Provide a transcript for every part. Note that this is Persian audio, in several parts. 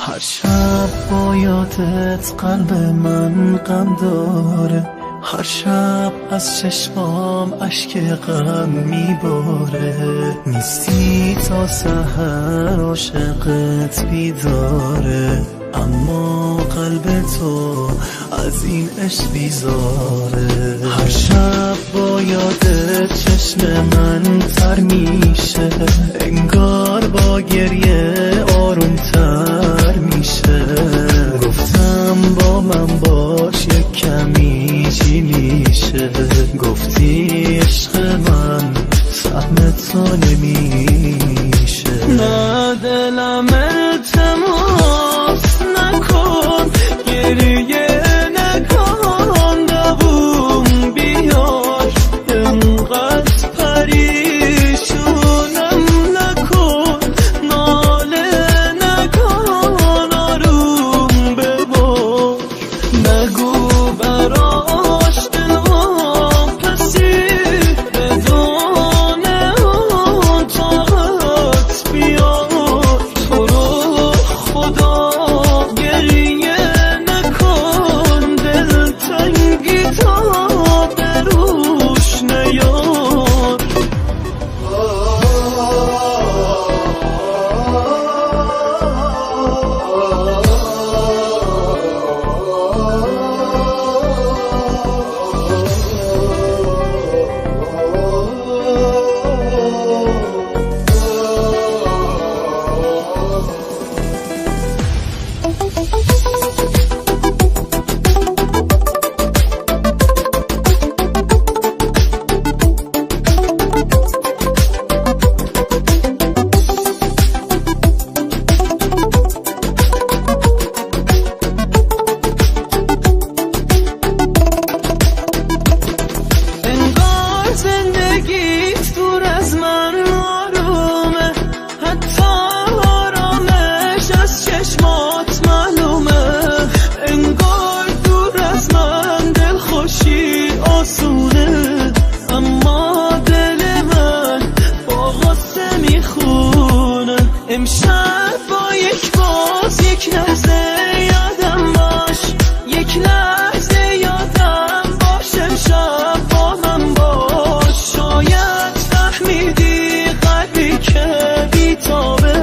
هر شب با یادت قلب من غم داره، هر شب از چشمام اشک غم میباره. نیستی تا سحر عاشقت بیداره، اما قلب تو از این عشق بیزاره. هر شب با یادت چشم من تر میشه، انگار با گریه آروم تر میشه. گفتم با من باش یک کمی چی میشه، گفتی عشق من سهم تو نمیشه. نه دلم التماس نکن، گریه نکن، دووم بیار، انقدر پریشونم نکن، ناله نکن، آروم ببار. نگو براش دلم پسی بدون اون طاقت بیار. تو رو خدا گریه نکن، دلتنگی تا بروش نیار. زندگیت دور از من آرومه، حتی آرامش از چشمات معلومه. انگار دور از من دلخوشی آسونه، اما دل من با غصه میخونه. امشب با یک باز یک لحظه یادم باش، یک لحظه یادم باش، امشب با من باش. شاید فهمیدی قلبی که بیتابه،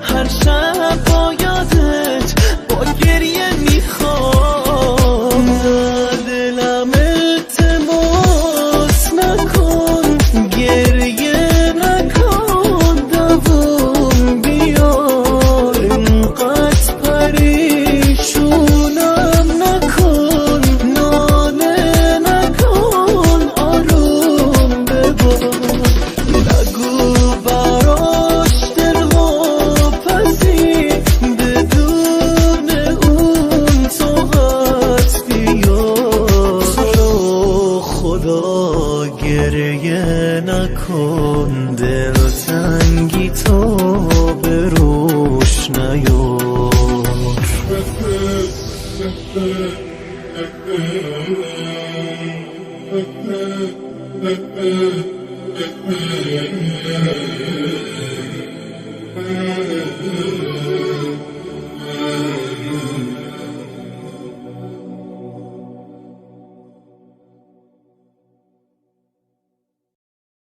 هر شب با یادت با گریه میخوام. دلم التماس نکن، گریه نکن، دووم بیار، انقدر پریشونم نکن، ناله نکن، آروم ببار. نگو براش دلها پسی بدون اون طاقت بیار. تو خدا گریه نکن، دلتنگی تو بروش نیار.